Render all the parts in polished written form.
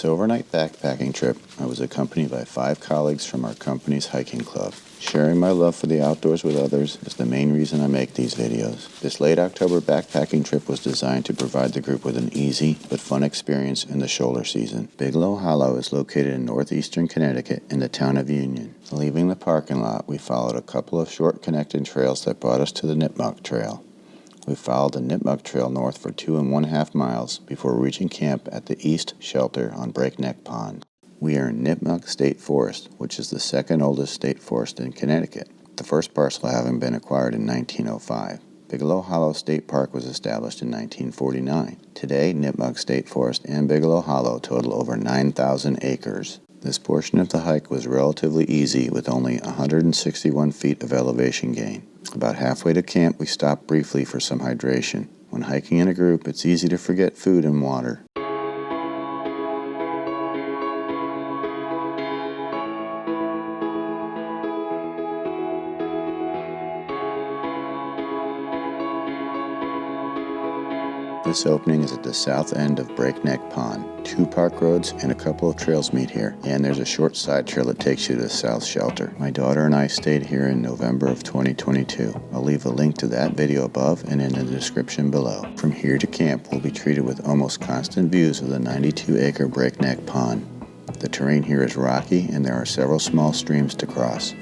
this overnight backpacking trip, I was accompanied by 5 colleagues from our company's hiking club. Sharing my love for the outdoors with others is the main reason I make these videos. This late October backpacking trip was designed to provide the group with an easy but fun experience in the shoulder season. Bigelow Hollow is located in northeastern Connecticut in the town of Union. Leaving the parking lot, we followed a couple of short connecting trails that brought us to the Nipmuc Trail. We followed the Nipmuc Trail north for 2.5 miles before reaching camp at the East Shelter on Breakneck Pond. We are in Nipmuc State Forest, which is the second oldest state forest in Connecticut, the first parcel having been acquired in 1905. Bigelow Hollow State Park was established in 1949. Today, Nipmuc State Forest and Bigelow Hollow total over 9,000 acres. This portion of the hike was relatively easy with only 161 feet of elevation gain. About halfway to camp, we stopped briefly for some hydration. When hiking in a group, it's easy to forget food and water. This opening is at the south end of Breakneck Pond. 2 park roads and a couple of trails meet here, and there's a short side trail that takes you to the South Shelter. My daughter and I stayed here in November of 2022. I'll leave a link to that video above and in the description below. From here to camp, we'll be treated with almost constant views of the 92-acre Breakneck Pond. The terrain here is rocky, and there are several small streams to cross.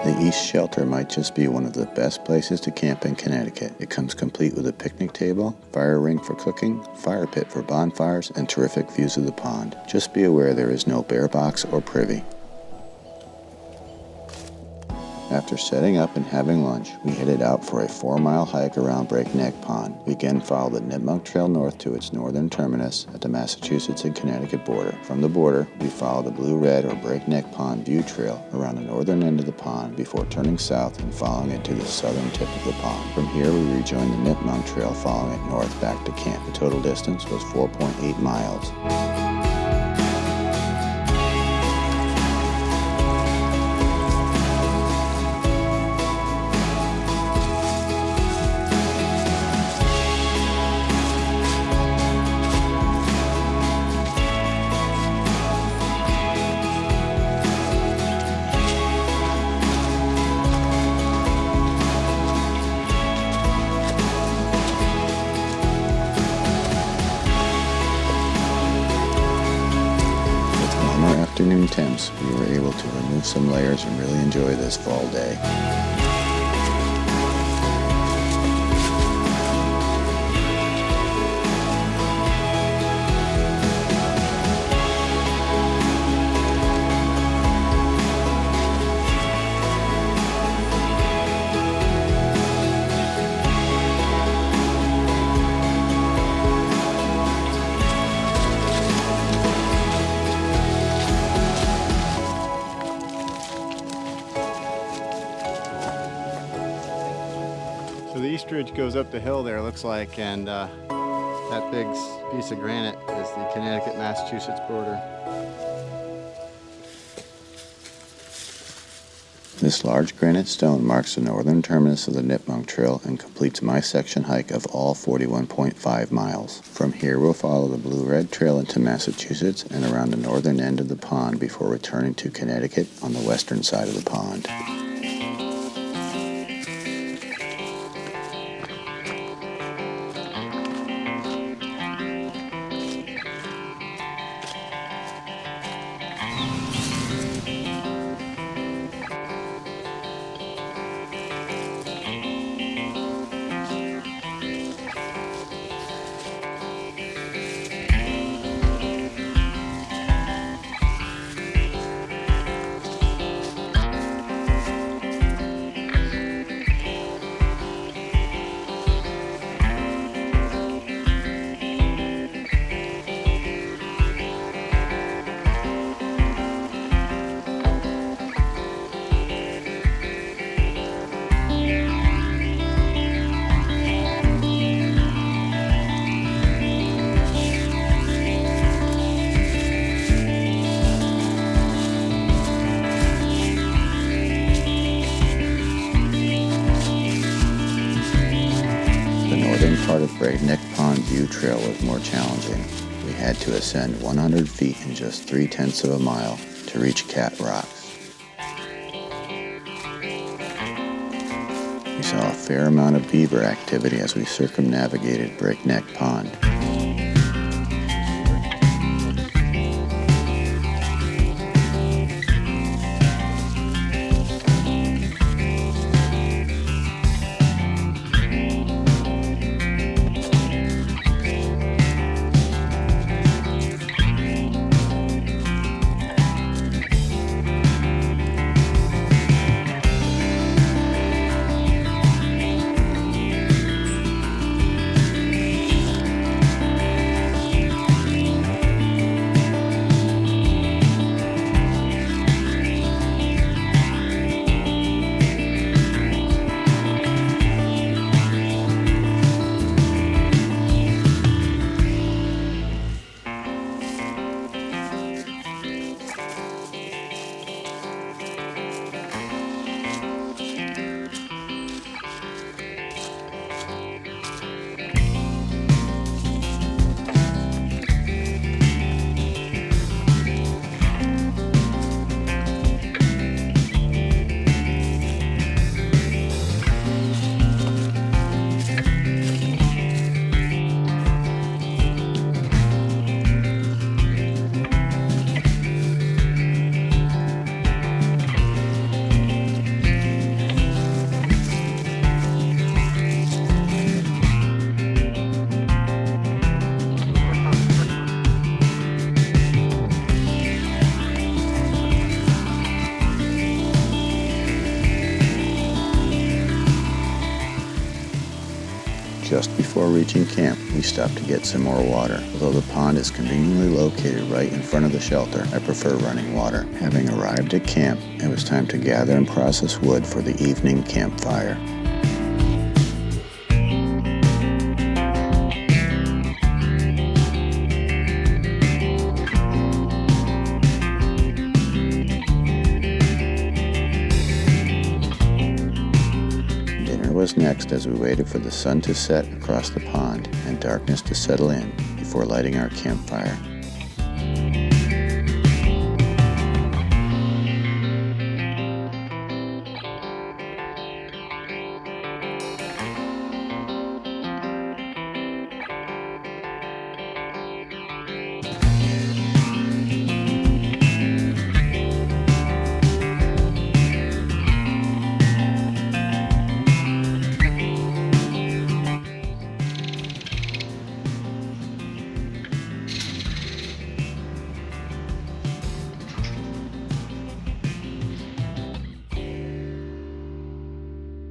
The East Shelter might just be one of the best places to camp in Connecticut. It comes complete with a picnic table, fire ring for cooking, fire pit for bonfires, and terrific views of the pond. Just be aware there is no bear box or privy. After setting up and having lunch, we headed out for a 4-mile hike around Breakneck Pond. We again followed the Nipmuc Trail north to its northern terminus at the Massachusetts and Connecticut border. From the border, we followed the Blue-Red or Breakneck Pond View Trail around the northern end of the pond before turning south and following it to the southern tip of the pond. From here, we rejoined the Nipmuc Trail following it north back to camp. The total distance was 4.8 miles. Afternoon temps, we were able to remove some layers and really enjoy this fall day. So the East Ridge goes up the hill there, looks like, and that big piece of granite is the Connecticut-Massachusetts border. This large granite stone marks the northern terminus of the Nipmuc Trail and completes my section hike of all 41.5 miles. From here, we'll follow the Blue-Red Trail into Massachusetts and around the northern end of the pond before returning to Connecticut on the western side of the pond. southern part of Breakneck Pond View Trail was more challenging. We had to ascend 100 feet in just 3/10 of a mile to reach Cat Rocks. We saw a fair amount of beaver activity as we circumnavigated Breakneck Pond. Just before reaching camp, we stopped to get some more water. Although the pond is conveniently located right in front of the shelter, I prefer running water. Having arrived at camp, it was time to gather and process wood for the evening campfire. Was next as we waited for the sun to set across the pond and darkness to settle in before lighting our campfire.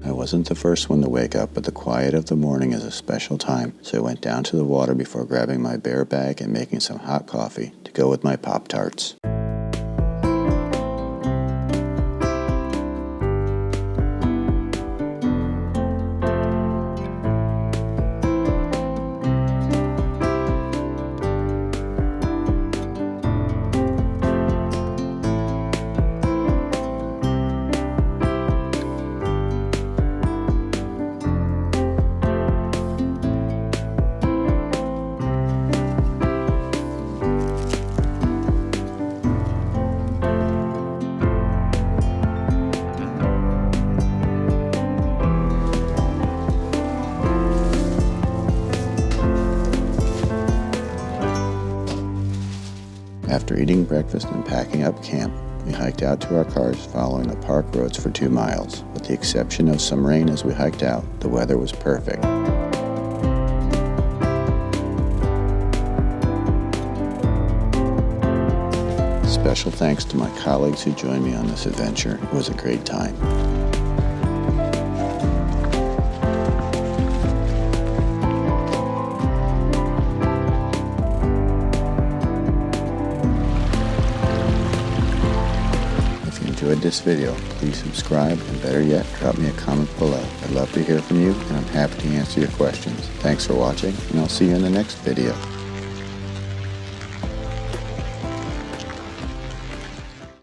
I wasn't the first one to wake up, but the quiet of the morning is a special time, so I went down to the water before grabbing my bear bag and making some hot coffee to go with my Pop-Tarts. After eating breakfast and packing up camp, we hiked out to our cars following the park roads for 2 miles. With the exception of some rain as we hiked out, the weather was perfect. Special thanks to my colleagues who joined me on this adventure. It was a great time. Enjoyed this video, please subscribe, and better yet, drop me a comment below. I'd love to hear from you, and I'm happy to answer your questions. Thanks for watching, and I'll see you in the next video.